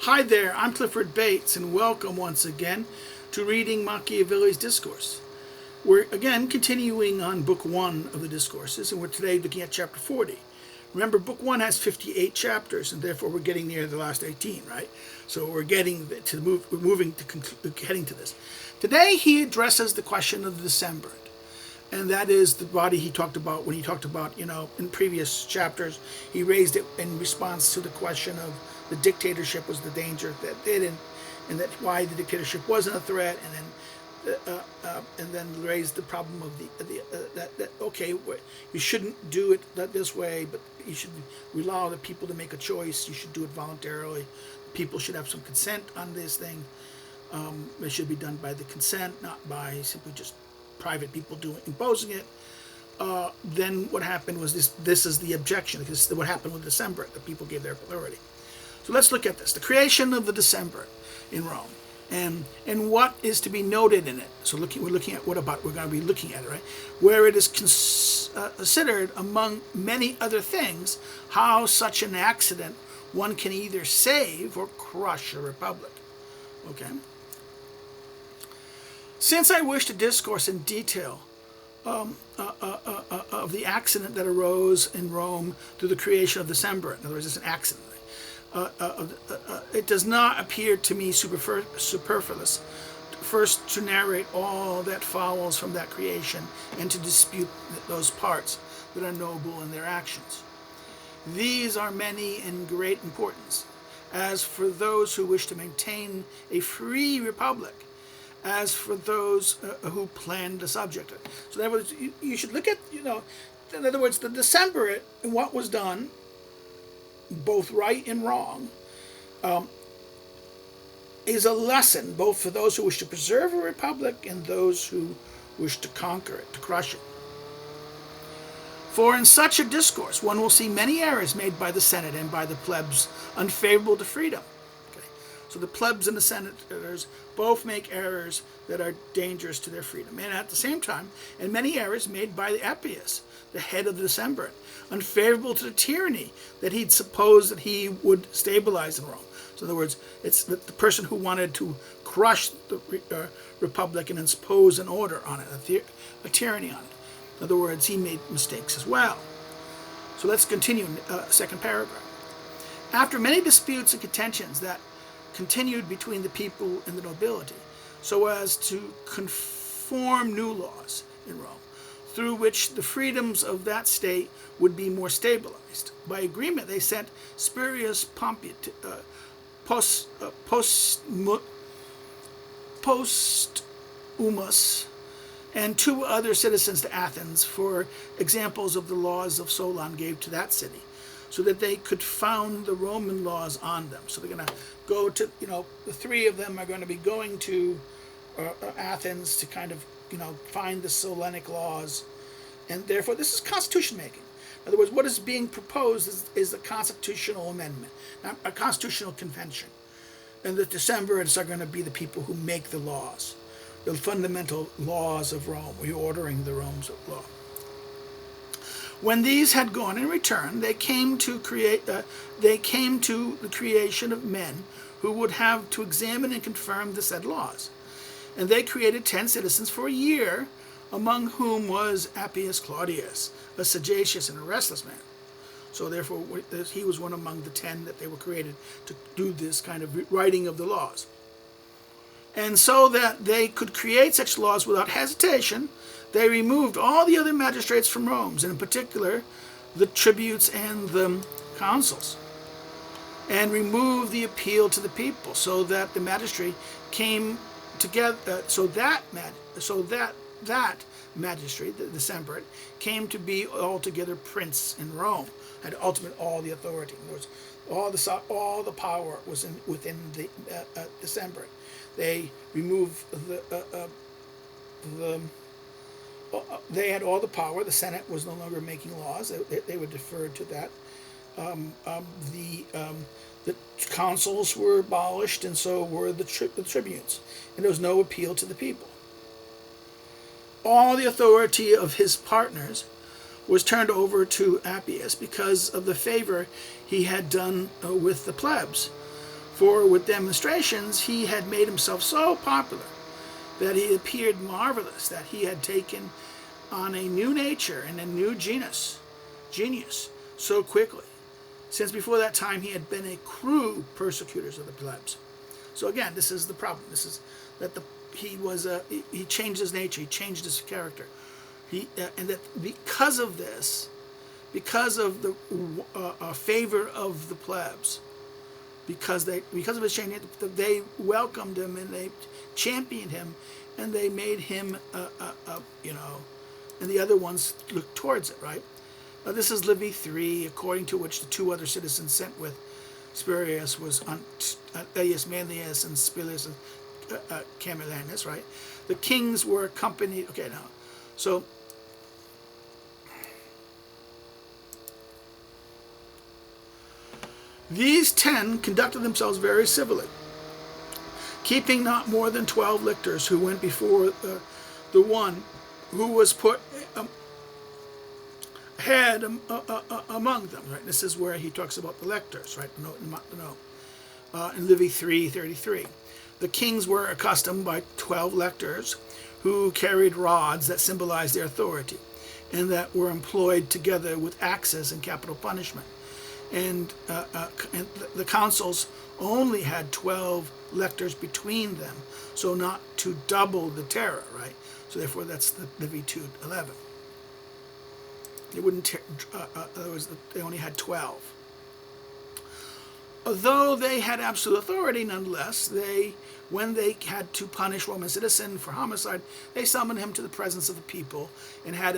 Hi there, I'm Clifford Bates, and welcome once again to reading Machiavelli's Discourse. We're again continuing on Book 1 of the Discourses, and we're today looking at Chapter 40. Remember, Book 1 has 58 chapters, and therefore we're getting near the last 18, right? So we're getting to heading to this. Today he addresses the question of the decemvirate, and that is the body he talked about when he talked about, in previous chapters, he raised it in response to the question of the dictatorship was the danger that did, and that why the dictatorship wasn't a threat, and then raised the problem of you shouldn't do it this way, but you should allow the people to make a choice. You should do it voluntarily. People should have some consent on this thing. It should be done by the consent, not by simply just private people imposing it. Then what happened was this is the objection. This is what happened with the decemvirate. The people gave their authority. So let's look at this. The creation of the decemvirate in Rome. And what is to be noted in it. So we're looking at we're going to be looking at it, right? Where it is considered, among many other things, how such an accident one can either save or crush a republic. Okay? Since I wish to discourse in detail of the accident that arose in Rome through the creation of the decemvirate, in other words, it's an accident, it does not appear to me superfluous first to narrate all that follows from that creation and to dispute those parts that are noble in their actions. These are many and great importance, as for those who wish to maintain a free republic, as for those who plan the subject. So in other words, you should look at, in other words, the decemvirate and what was done, both right and wrong, is a lesson both for those who wish to preserve a republic and those who wish to conquer it, to crush it. For in such a discourse one will see many errors made by the Senate and by the plebs unfavorable to freedom. Okay. So the plebs and the senators both make errors that are dangerous to their freedom. And at the same time, and many errors made by the Appius, the head of the decemvirate, unfavorable to the tyranny that he'd supposed that he would stabilize in Rome. So in other words, it's the person who wanted to crush the republic and impose an order on it, a tyranny on it. In other words, he made mistakes as well. So let's continue in second paragraph. After many disputes and contentions that continued between the people and the nobility, so as to conform new laws in Rome, through which the freedoms of that state would be more stabilized. By agreement, they sent Spurius Posthumus and 2 other citizens to Athens for examples of the laws of Solon gave to that city, so that they could found the Roman laws on them. So they're going to go to, the 3 of them are going to be going to Athens to kind of, find the Solonic laws, and therefore this is constitution making. In other words, what is being proposed is a constitutional amendment, not a constitutional convention. And the decemvirates are going to be the people who make the laws, the fundamental laws of Rome, reordering the Rome's law. When these had gone in return, they came to the creation of men who would have to examine and confirm the said laws. And they created 10 citizens for a year, among whom was Appius Claudius, a sagacious and a restless man. So therefore, he was one among the 10 that they were created to do this kind of writing of the laws. And so that they could create such laws without hesitation, they removed all the other magistrates from Rome, and in particular the tributes and the consuls, and removed the appeal to the people, so that the magistracy came together. So that magistrate, the decemvirate, came to be altogether prince in Rome, had ultimate all the authority. In other words, all the power was within the decemvirate. They removed they had all the power. The Senate was no longer making laws. They were deferred to that. The consuls were abolished, and so were the tribunes. And there was no appeal to the people. All the authority of his partners was turned over to Appius because of the favor he had done with the plebs. For with demonstrations he had made himself so popular that he appeared marvelous, that he had taken on a new nature and a new genius so quickly, since before that time he had been a cruel persecutors of the plebs. So again, this is the problem. This is that he changed his nature, he changed his character, and that because of this, because of the favor of the plebs, because of his change, they welcomed him and they championed him, and they made him, and the other ones looked towards it, right? This is Livy 3, according to which the two other citizens sent with Spurius was Aelius Manlius and Spurius Camillanus, right? The kings were accompanied. Okay, now, so these 10 conducted themselves very civilly, keeping not more than 12 lictors, who went before the one who was put head among them. Right, this is where he talks about the lictors. Right, in Livy 3:33, the kings were accustomed by 12 lictors, who carried rods that symbolized their authority, and that were employed together with axes and capital punishment. And the councils only had 12 lectors between them, so not to double the terror, right? So therefore, that's the Livy 2:11. They wouldn't. They only had 12. Although they had absolute authority, nonetheless, when they had to punish Roman citizen for homicide, they summoned him to the presence of the people and had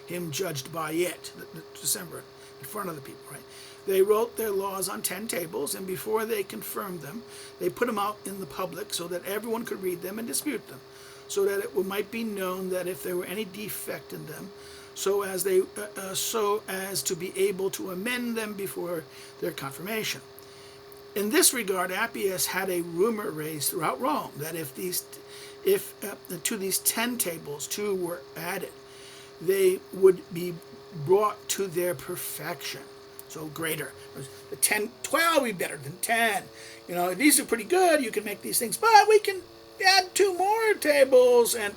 him judged by it, the decemvirate, in front of the people, right? They wrote their laws on 10 tables, and before they confirmed them, they put them out in the public so that everyone could read them and dispute them, so that it might be known that if there were any defect in them, so as to be able to amend them before their confirmation. In this regard, Appius had a rumor raised throughout Rome that if to these 10 tables 2 were added, they would be brought to their perfection. So greater. The 12 would be better than 10. These are pretty good. You can make these things, but we can add 2 more tables, and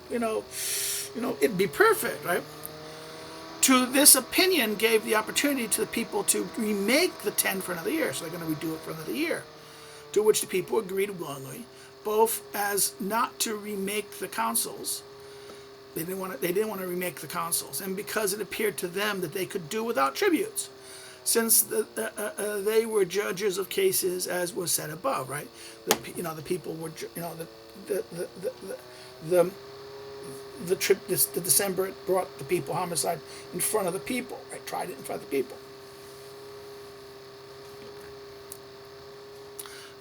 it'd be perfect, right? To this opinion gave the opportunity to the people to remake the 10 for another year. So they're going to redo it for another year. To which the people agreed willingly, both as not to remake the councils. They didn't want to remake the councils, and because it appeared to them that they could do without tributes, since they were judges of cases, as was said above, right? The people were, the decemvirate brought the people homicide in front of the people, right? Tried it in front of the people.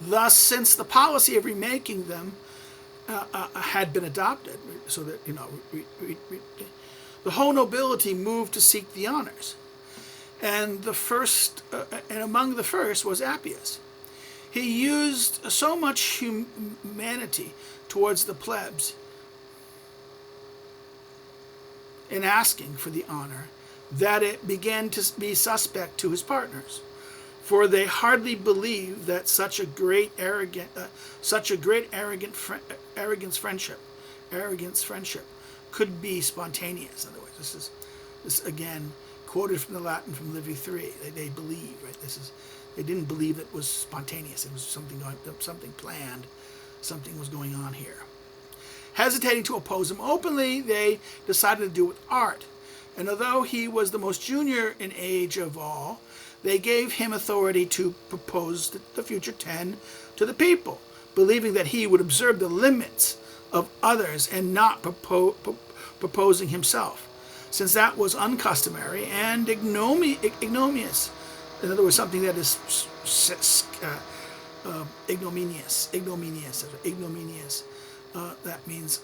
Thus, since the policy of remaking them had been adopted, so that the whole nobility moved to seek the honors, and among the first was Appius. He used so much humanity towards the plebs in asking for the honor that it began to be suspect to his partners, for they hardly believed that such a great arrogance friendship could be spontaneous. In other words, this again quoted from the Latin from Livy 3. They believe, right? They didn't believe it was spontaneous. It was something planned. Something was going on here. Hesitating to oppose him openly, they decided to do it with art. And although he was the most junior in age of all, they gave him authority to propose the future 10 to the people, believing that he would observe the limits of others and not proposing himself, since that was uncustomary and ignominious. In other words, something that is ignominious. That means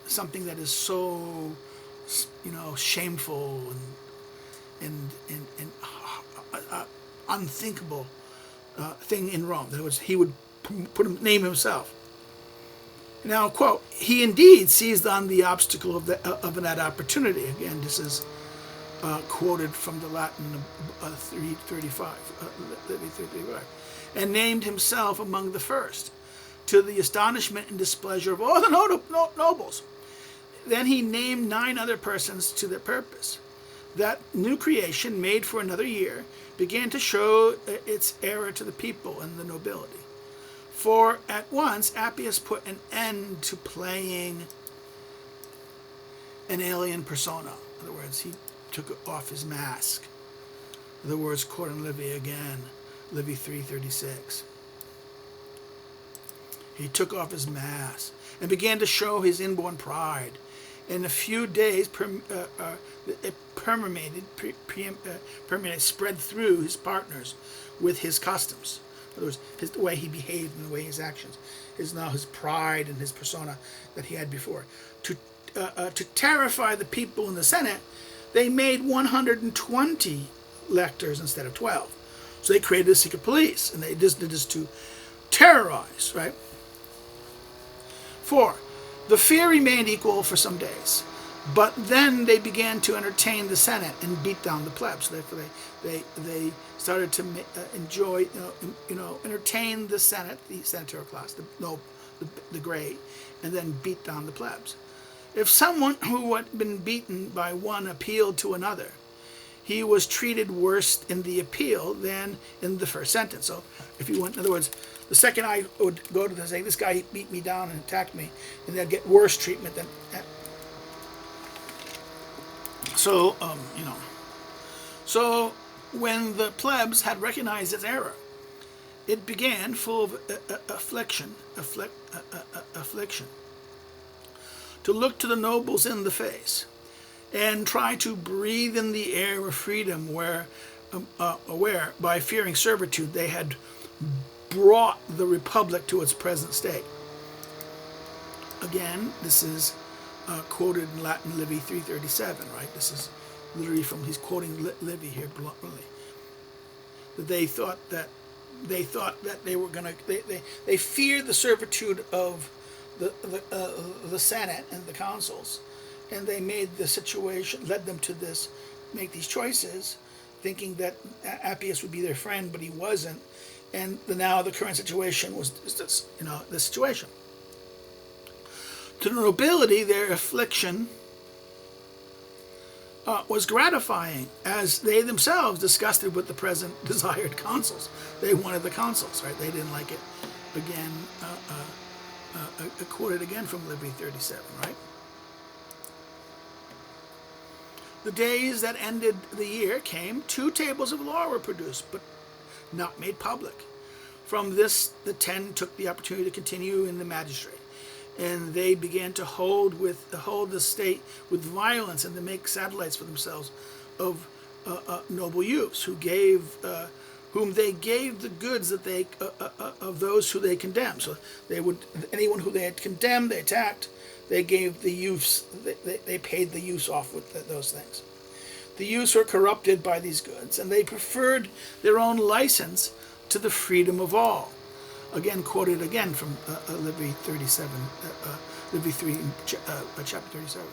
something that is so, shameful and unthinkable thing in Rome. In other words, he would name himself. Now, quote, he indeed seized on the obstacle of that opportunity. Again, this is quoted from the Latin 335, and named himself among the first, to the astonishment and displeasure of all the nobles. Then he named 9 other persons to the purpose. That new creation, made for another year, began to show its error to the people and the nobility. For at once Appius put an end to playing an alien persona. In other words, he took off his mask. The words quoting Livy again, Livy 3:36. He took off his mask and began to show his inborn pride. In a few days, it spread through his partners with his customs. In other words, the way he behaved and the way his actions is now his pride and his persona that he had before. To terrify the people in the Senate, they made 120 lectors instead of 12. So they created a secret police, and they did this to terrorize, right? 4. The fear remained equal for some days, but then they began to entertain the Senate and beat down the plebs. Therefore, they started to enjoy, entertain the Senate, the senatorial class, the grade, and then beat down the plebs. If someone who had been beaten by one appealed to another, he was treated worse in the appeal than in the first sentence. So if you went, in other words, the second I would go to say, this guy beat me down and attacked me, and they'd get worse treatment than that. So, So when the plebs had recognized its error, it began full of affliction, to look to the nobles in the face and try to breathe in the air of freedom where by fearing servitude, they had brought the republic to its present state. Again, this is quoted in Latin, Livy 3:37, right? This is literally he's quoting Livy here bluntly. That they thought that they were going to, they feared the servitude of the Senate and the consuls, and they made the situation, led them to make these choices, thinking that Appius would be their friend, but he wasn't, and now the current situation was this situation. To the nobility, their affliction was gratifying, as they themselves disgusted with the present desired consuls. They wanted the consuls, right? They didn't like it. Again, quoted again from Livy 37, right? The days that ended the year came. 2 tables of law were produced, but not made public. From this, the 10 took the opportunity to continue in the magistrate, and they began to hold the state with violence and to make satellites for themselves of noble youths whom they gave the goods that they of those who they condemned. So anyone who they had condemned, they attacked. They gave the youths. They paid the youths off with those things. The youths were corrupted by these goods, and they preferred their own license to the freedom of all. Again, quoted again from Livy 37, Livy 3, chapter 37.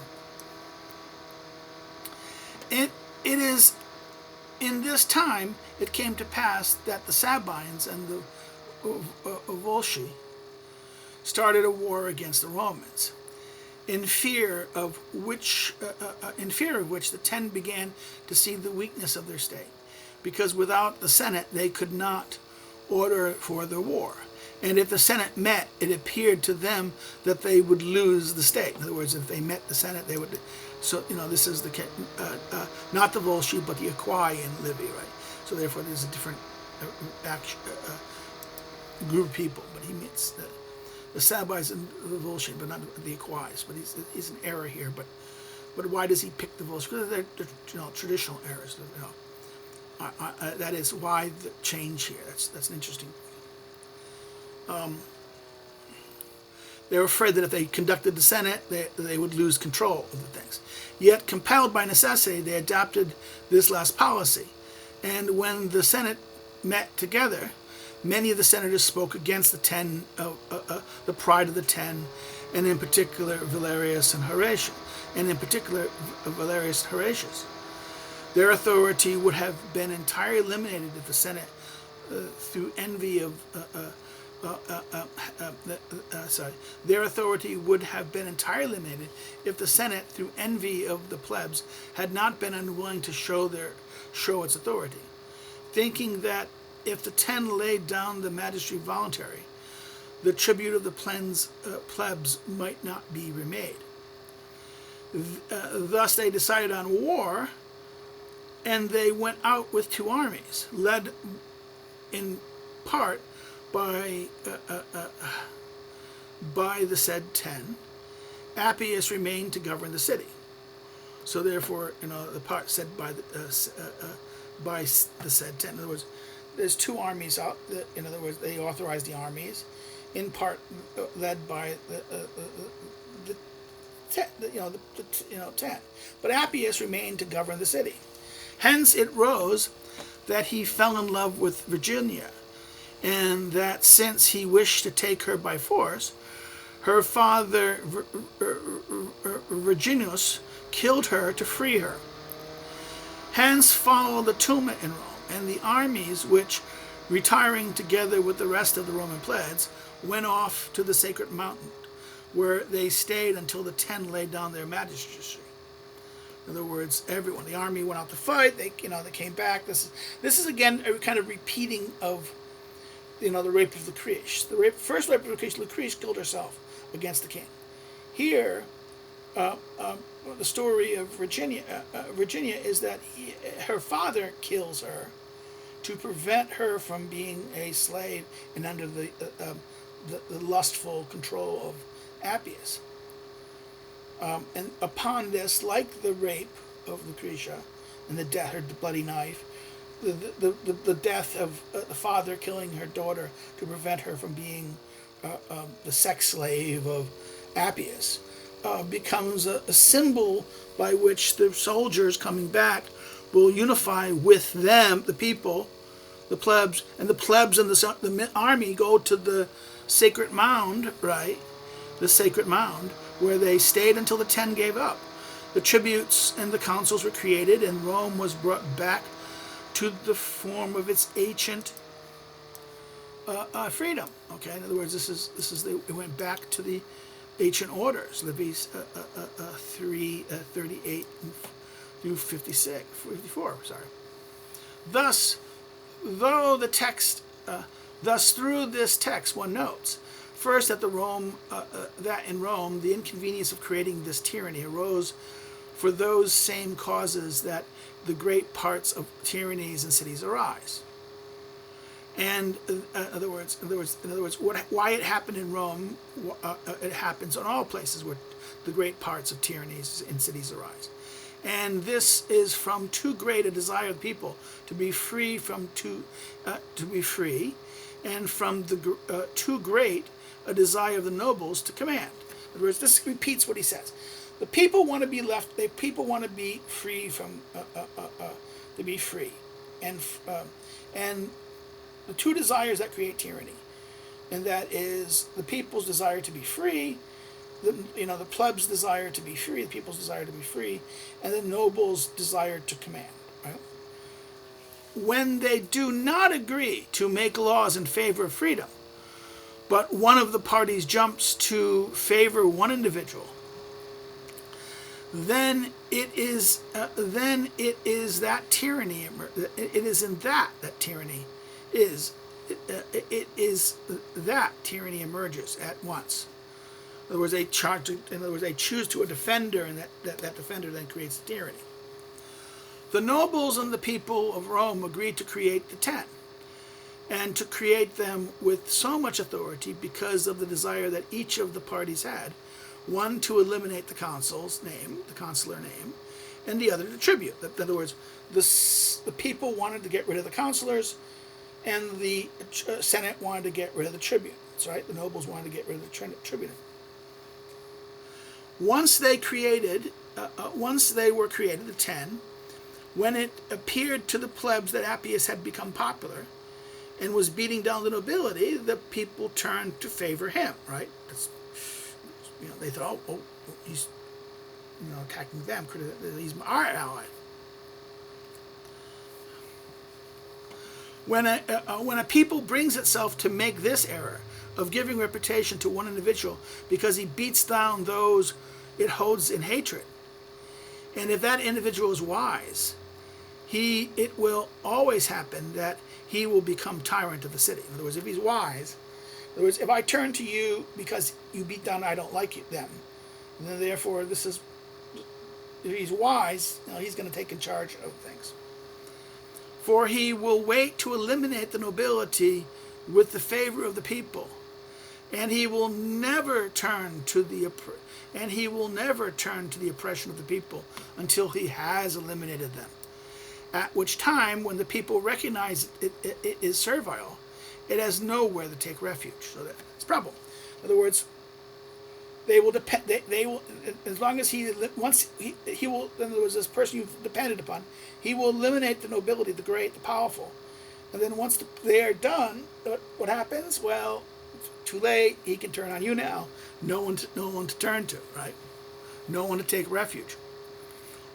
It is in this time it came to pass that the Sabines and the Volsci started a war against the Romans, in fear of which the 10 began to see the weakness of their state, because without the Senate they could not order for the war. And if the Senate met, it appeared to them that they would lose the state. In other words, if they met the Senate, they would. So, this is the not the Volsci, but the Aequi in Livy, right? So therefore, there's a different group of people. But he meets the Sabines and the Volsci, but not the Aequis. But he's an error here. But why does he pick the Volsci? Because they're traditional errors. That is why the change here. That's an interesting. They were afraid that if they conducted the Senate, they would lose control of the things. Yet, compelled by necessity, they adopted this last policy. And when the Senate met together, many of the senators spoke against the pride of the 10, and in particular Valerius and Horatius. Their authority would have been entirely eliminated if the Senate through envy of their authority would have been entirely eliminated if the Senate, through envy of the plebs, had not been unwilling to show its authority, thinking that if the 10 laid down the magistracy voluntary, the tribute of the plebs might not be remade. Thus they decided on war, and they went out with 2 armies, led in part by the said 10. Appius remained to govern the city. So therefore, the part said by the said 10. In other words, there's 2 armies out. In other words, they authorized the armies, in part led by the 10. But Appius remained to govern the city. Hence it rose that he fell in love with Virginia, and that since he wished to take her by force, her father Virginius killed her to free her. Hence followed the tumult in Rome, and the armies which, retiring together with the rest of the Roman plebs, went off to the sacred mountain, where they stayed until the 10 laid down their magistracy. In other words, everyone, the army went out to fight. They came back. This is again a kind of repeating of, the rape of Lucrece. First rape of Lucrece. Lucrece killed herself against the king. Here, the story of Virginia is that her father kills her to prevent her from being a slave and under the lustful control of Appius. And upon this, like the rape of Lucretia and the death, her bloody knife, the death of the father killing her daughter to prevent her from being the sex slave of Appius, becomes a symbol by which the soldiers coming back will unify with them, the people, the plebs, and the plebs and the army go to the sacred mound, right? The sacred mound, where they stayed until the 10 gave up. The tributes and the consuls were created, and Rome was brought back to the form of its ancient freedom. Okay, in other words, it went back to the ancient orders. Livy's 3:38 through 54. Sorry. Thus, through this text, one notes first that that in Rome the inconvenience of creating this tyranny arose for those same causes that the great parts of tyrannies and cities arise. And in other words, why it happened in Rome, it happens in all places where the great parts of tyrannies and cities arise. And this is from too great a desire of the people to be free, and from the too great a desire of the nobles to command. In other words, this repeats what he says. The people want to be left. The people want to be free from to be free, and the 2 desires that create tyranny, and that is the people's desire to be free, the plebs' desire to be free, the people's desire to be free, and the nobles' desire to command. Right? When they do not agree to make laws in favor of freedom, but one of the parties jumps to favor one individual, then it is that tyranny. It is in that tyranny is. It is that tyranny emerges at once. In other words, they choose to a defender, and that defender then creates tyranny. The nobles and the people of Rome agreed to create the 10, and to create them with so much authority because of the desire that each of the parties had, one to eliminate the consular name, and the other to tribute. In other words, the people wanted to get rid of the consulars, and the Senate wanted to get rid of the tribune. That's right, the nobles wanted to get rid of the tribune. Once they were created, the 10, when it appeared to the plebs that Appius had become popular and was beating down the nobility, the people turned to favor him, right? They thought, oh, he's attacking them. He's our ally. When a people brings itself to make this error of giving reputation to one individual because he beats down those it holds in hatred, and if that individual is wise, it will always happen that he will become tyrant of the city. In other words, if he's wise, in other words, if I turn to you because you beat down, I don't like them, then therefore if he's wise, he's going to take in charge of things. For he will wait to eliminate the nobility with the favor of the people, and he will never turn to the oppression of the people until he has eliminated them. At which time, when the people recognize it is servile, it has nowhere to take refuge. So that's a problem. In other words, they will depend. They will, as long as he will. In other words, this person you've depended upon, he will eliminate the nobility, the great, the powerful, and then once they are done, what happens? Well, too late. He can turn on you now. No one to turn to, right? No one to take refuge.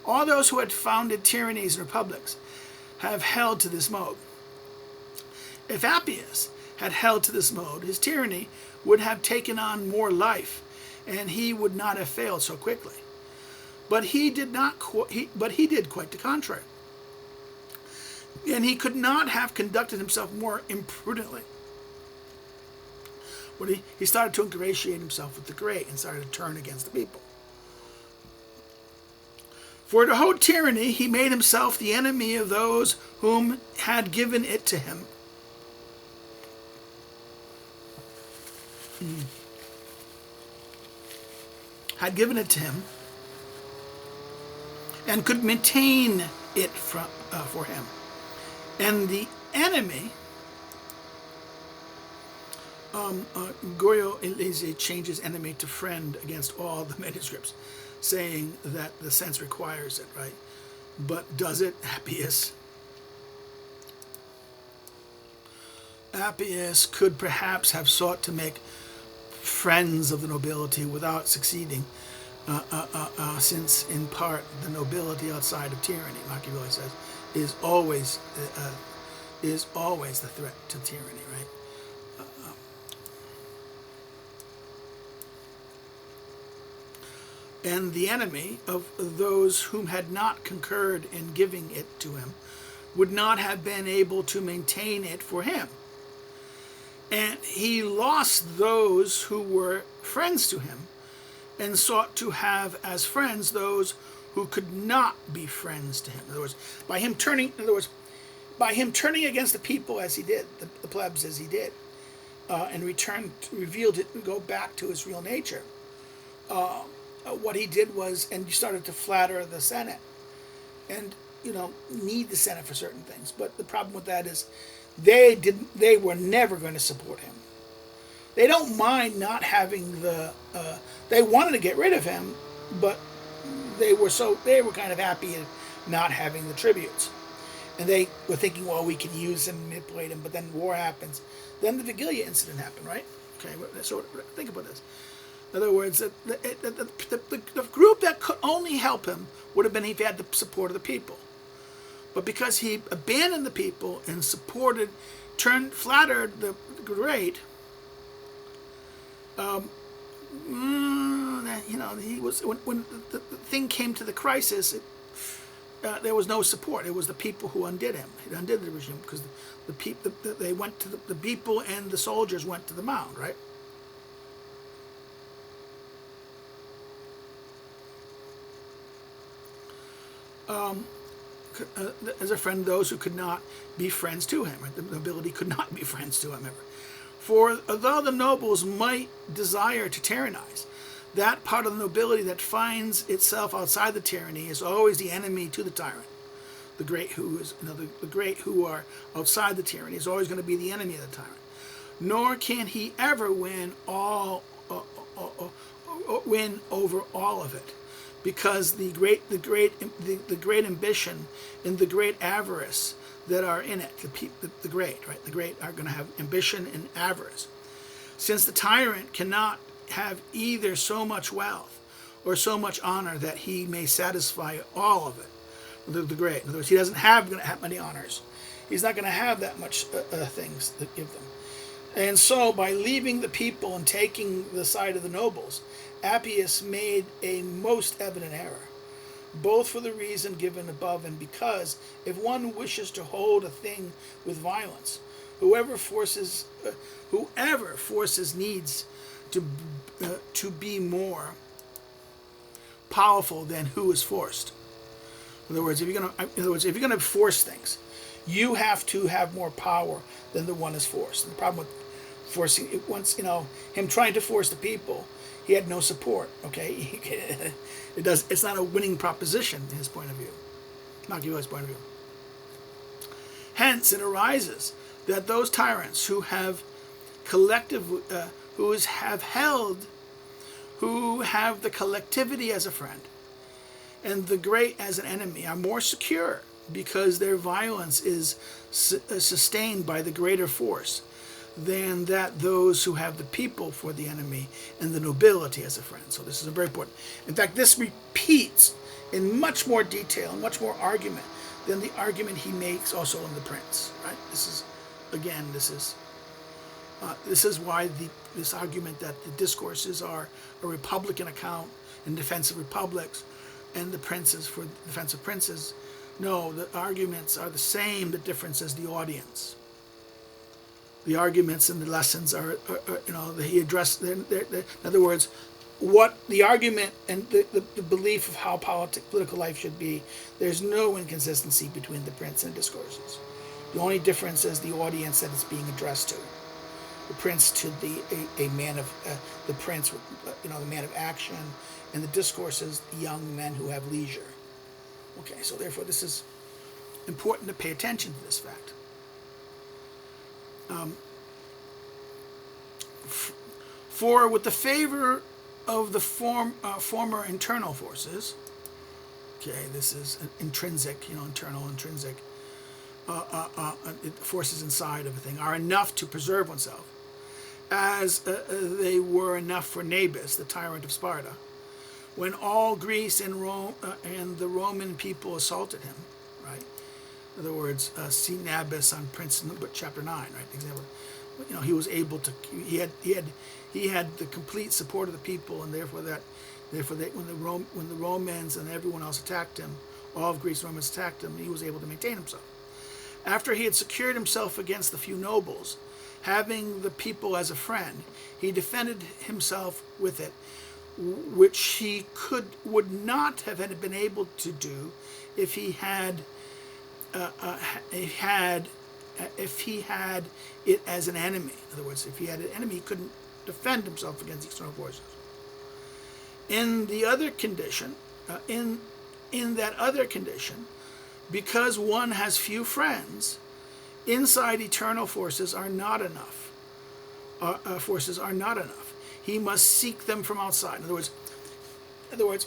All those who had founded tyrannies and republics have held to this mode. If Appius had held to this mode, his tyranny would have taken on more life, and he would not have failed so quickly. But he did quite the contrary, and he could not have conducted himself more imprudently. When he started to ingratiate himself with the great and started to turn against the people. For to hold tyranny, he made himself the enemy of those whom had given it to him. Had given it to him and could maintain it for him. And the enemy, Goyo Elise changes enemy to friend against all the manuscripts, saying that the sense requires it, right? But does it? Appius could perhaps have sought to make friends of the nobility without succeeding, since in part the nobility outside of tyranny, Machiavelli says, is always the threat to tyranny, right? And the enemy of those whom had not concurred in giving it to him would not have been able to maintain it for him. And he lost those who were friends to him and sought to have as friends those who could not be friends to him. In other words, by him turning against the people as he did, the plebs as he did, and revealed it, go back to his real nature. What he did was, and he started to flatter the Senate, and need the Senate for certain things. But the problem with that is, they were never going to support him. They don't mind not having they wanted to get rid of him, but they were kind of happy in not having the tributes. And they were thinking, well, we can use him, manipulate him, but then war happens. Then the Vigilia incident happened, right? Okay, so think about this. In other words, the group that could only help him would have been if he had the support of the people. But because he abandoned the people and flattered the great, he was when the thing came to the crisis, there was no support. It was the people who undid him. It undid the regime because the people and the soldiers went to the mound, right? As a friend, those who could not be friends to him. Right? The nobility could not be friends to him ever. For although the nobles might desire to tyrannize, that part of the nobility that finds itself outside the tyranny is always the enemy to the tyrant. The great who are outside the tyranny is always going to be the enemy of the tyrant. Nor can he ever win over all of it. Because the great ambition and the great avarice that are in it, the great are going to have ambition and avarice. Since the tyrant cannot have either so much wealth or so much honor that he may satisfy all of it, the great. In other words, he doesn't have many honors. He's not going to have that much things to give them. And so, by leaving the people and taking the side of the nobles, Appius made a most evident error, both for the reason given above and because, if one wishes to hold a thing with violence, whoever forces needs to be more powerful than who is forced. In other words, if you're going to force things, you have to have more power than the one is forced. And the problem with forcing, him trying to force the people, he had no support. Okay, it's not a winning proposition in his point of view, Machiavelli's point of view. Hence, it arises that those tyrants who have who have the collectivity as a friend and the great as an enemy are more secure, because their violence is sustained by the greater force than that those who have the people for the enemy and the nobility as a friend. So this is very important. In fact, this repeats in much more detail and much more argument than the argument he makes also in The Prince. Right? This is why this argument that the Discourses are a republican account in defense of republics, and the Princes for defense of princes. No, the arguments are the same. The difference is the audience. The arguments and the lessons are he addressed. In other words, what the argument and the belief of how political life should be. There's no inconsistency between the Prince and Discourses. The only difference is the audience that it's being addressed to. The Prince to a man of the Prince, the man of action, and the Discourses, the young men who have leisure. Okay, so therefore this is important to pay attention to this fact. For with the favor of the former internal forces, okay, this is an intrinsic, internal, intrinsic, forces inside of a thing are enough to preserve oneself, as they were enough for Nabis, the tyrant of Sparta, when all Greece and Rome and the Roman people assaulted him. Right. In other words, see Nabis on Prince chapter 9. Right. Example. He was able to. He had the complete support of the people, and therefore when the Romans and everyone else attacked him, all of Greece and Romans attacked him, he was able to maintain himself. After he had secured himself against the few nobles, having the people as a friend, he defended himself with it, which he would not have been able to do if he had it as an enemy. In other words, if he had an enemy, he couldn't defend himself against external forces. In the other condition, in that other condition, because one has few friends, inside eternal forces are not enough. He must seek them from outside. In other words,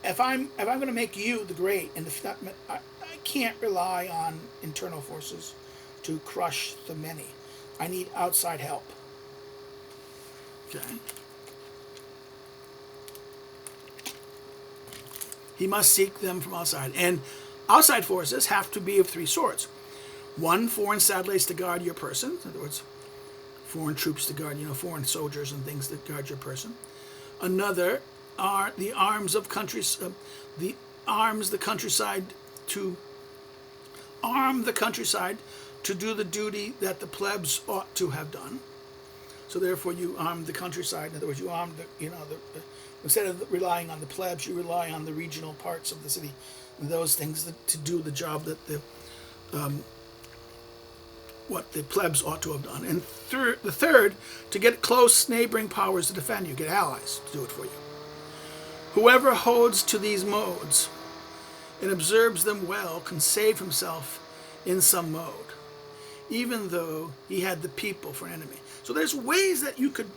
if I'm going to make you the great, and I can't rely on internal forces to crush the many. I need outside help. Okay. He must seek them from outside. And outside forces have to be of three sorts. One, foreign satellites to guard your person. In other words, foreign troops to guard, foreign soldiers and things that guard your person. Another are the arms of countries, the countryside to arm the countryside to do the duty that the plebs ought to have done. So therefore you arm the countryside. In other words, you arm instead of relying on the plebs, you rely on the regional parts of the city, and those things to do the job that what the plebs ought to have done. And the third, to get close neighboring powers to defend you, get allies to do it for you. Whoever holds to these modes and observes them well can save himself in some mode, even though he had the people for an enemy. So there's ways that you could have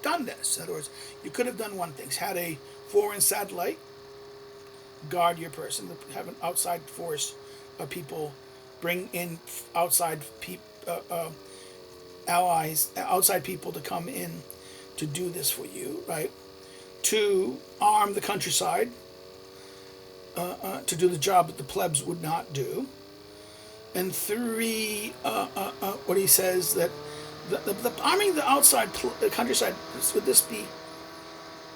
done this. In other words, you could have done one thing: had a foreign satellite guard your person, have an outside force of people, bring in outside allies, outside people to come in to do this for you, right? To arm the countryside, to do the job that the plebs would not do. and 3, what he says that the arming the outside the countryside, would this be?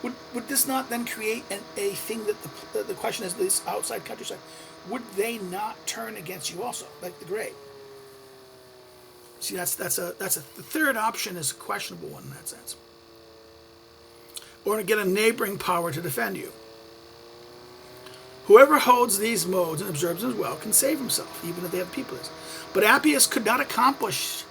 Would this not then create a thing that the question is, this outside countryside, would they not turn against you also, like the great? See, the third option is a questionable one in that sense. Or to get a neighboring power to defend you. Whoever holds these modes and observes them well can save himself, even if they have people. But Appius could not accomplish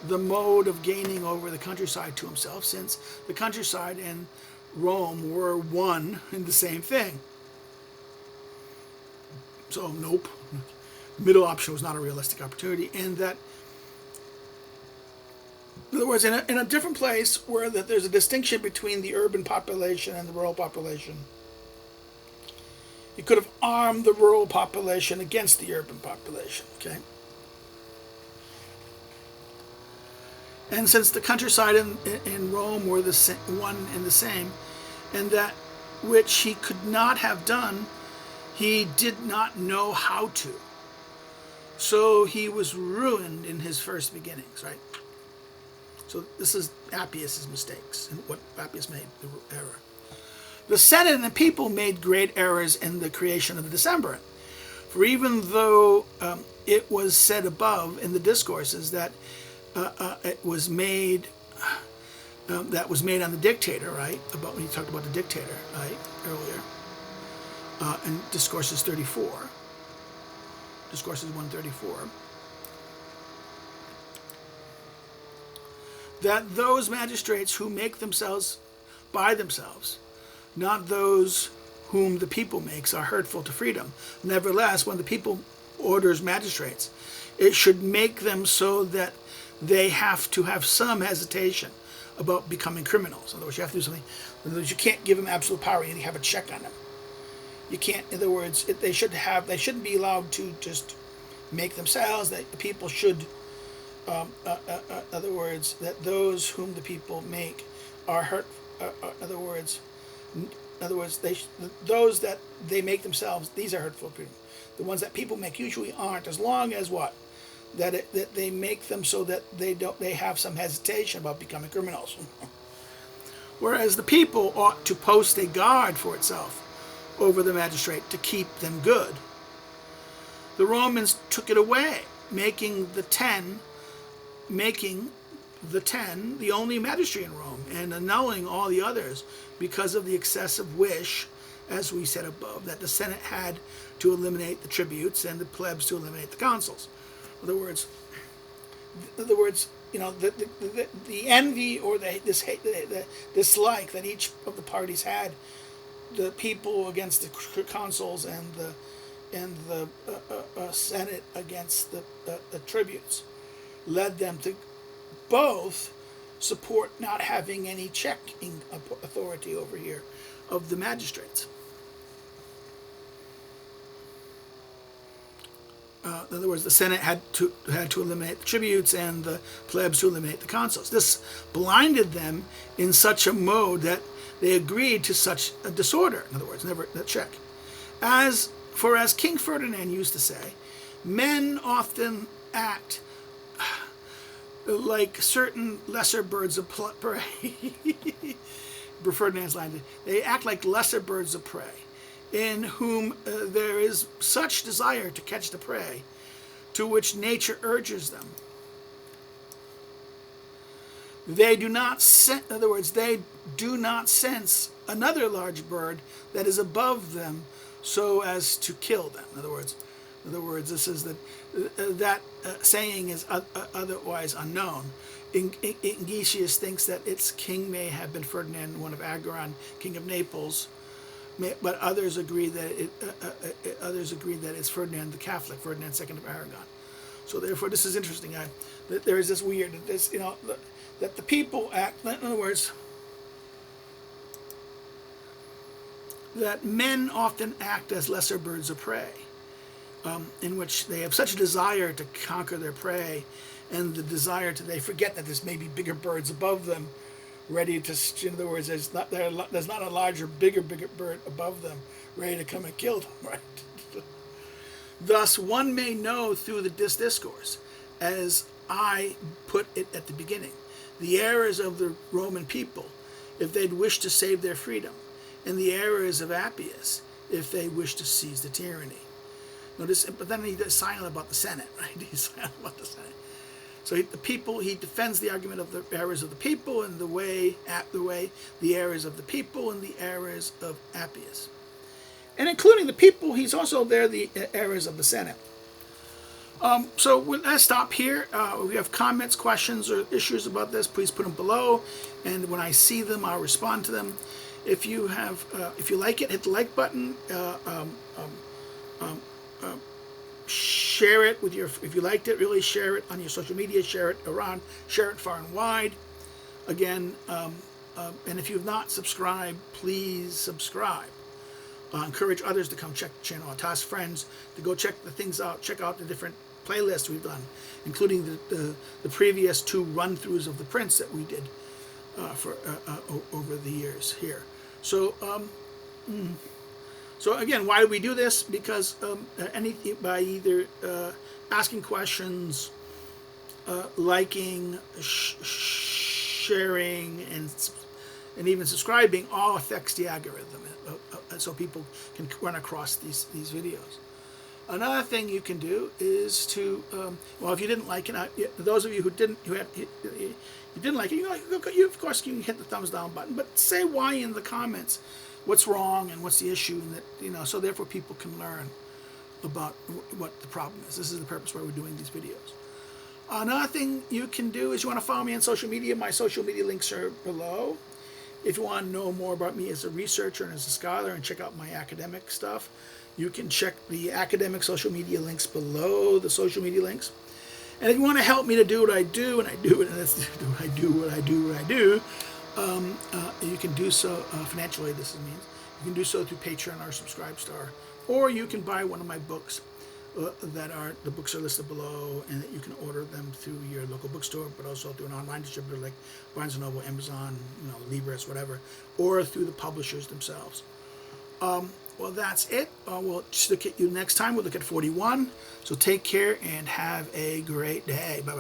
the mode of gaining over the countryside to himself, since the countryside and Rome were one and the same thing. So, nope. The middle option was not a realistic opportunity, and that, in other words, in a different place where that there's a distinction between the urban population and the rural population, you could have armed the rural population against the urban population, okay? And since the countryside in Rome were one and the same, and that which he could not have done, he did not know how to. So he was ruined in his first beginnings, right? So this is Appius' mistakes and what Appius made, the error. The Senate and the people made great errors in the creation of the Decemvirate. For even though it was said above in the Discourses that it was made, that was made on the dictator, right? About when he talked about the dictator, right? Earlier. In Discourses 34. Discourses 134. That those magistrates who make themselves by themselves, not those whom the people makes, are hurtful to freedom. Nevertheless, when the people orders magistrates, it should make them so that they have to have some hesitation about becoming criminals. In other words, you have to do something. In other words, you can't give them absolute power. You have a check on them. You can't. In other words, they shouldn't be allowed to just make themselves. That the people should. In other words, that those whom the people make are hurt. In other words, those that they make themselves, these are hurtful people. The ones that people make usually aren't, as long as what? That they make them so that they have some hesitation about becoming criminals. Whereas the people ought to post a guard for itself over the magistrate to keep them good. The Romans took it away, making the ten the only magistrate in Rome, and annulling all the others because of the excessive wish, as we said above, that the Senate had to eliminate the tributes and the plebs to eliminate the consuls. In other words, you know, the envy or the dislike that each of the parties had, the people against the consuls and the Senate against the tributes, led them to both support not having any checking authority over here of the magistrates. In other words, the Senate had to eliminate the tributes and the plebs to eliminate the consuls. This blinded them in such a mode that they agreed to such a disorder. In other words, never that check. As King Ferdinand used to say, men often act like certain lesser birds of prey. Ferdinand's line. They act like lesser birds of prey, in whom there is such desire to catch the prey, to which nature urges them. They do not in other words, they do not sense another large bird that is above them, so as to kill them. In other words, this is that saying is otherwise unknown. Ingesius thinks that its king may have been Ferdinand, one of Aragon, king of Naples, but others agree that it's Ferdinand the Catholic, Ferdinand II of Aragon. So therefore, this is interesting. That there is this weird, that the people act. In other words, that men often act as lesser birds of prey, in which they have such a desire to conquer their prey, and the desire they forget that there's maybe bigger birds above them, ready to. In other words, there's not a larger, bigger bird above them, ready to come and kill them, right? Thus one may know through this discourse, as I put it at the beginning, the errors of the Roman people, if they'd wish to save their freedom, and the errors of Appius, if they wish to seize the tyranny. Notice, but then he does silent about the Senate, right? He's silent about the Senate. So he defends the argument of the errors of the people and the errors of the people and the errors of Appius. And including the people, he's also there the errors of the Senate. So let's stop here. If you have comments, questions, or issues about this, please put them below. And when I see them, I'll respond to them. If you like it, hit the like button. Share it with if you liked it, really share it on your social media. Share it around. Share it far and wide. Again, and if you've not subscribed, please subscribe. Encourage others to come check the channel out. Task friends to go check the things out. Check out the different playlists we've done, including the previous 2 run-throughs of the prints that we did over the years here. So so again, why do we do this? Because by either asking questions, liking, sharing, and even subscribing all affects the algorithm, so people can run across these videos. Another thing you can do is to, well, if you didn't like it, those of you who didn't like it, you of course you can hit the thumbs down button, but say why in the comments, what's wrong and what's the issue, and that so therefore people can learn about what the problem is. This is the purpose why we're doing these videos. Another thing you can do is you want to follow me on social media. My social media links are below. If you want to know more about me as a researcher and as a scholar and check out my academic stuff, you can check the academic social media links below the social media links. And if you want to help me to do what I do, and I do it, and that's what I do, you can do so financially. This means you can do so through Patreon or Subscribestar, or you can buy one of my books. The books are listed below, and that you can order them through your local bookstore, but also through an online distributor like Barnes & Noble, Amazon, Libris, whatever, or through the publishers themselves. Well, that's it. We'll look at you next time. We'll look at 41. So take care and have a great day. Bye-bye.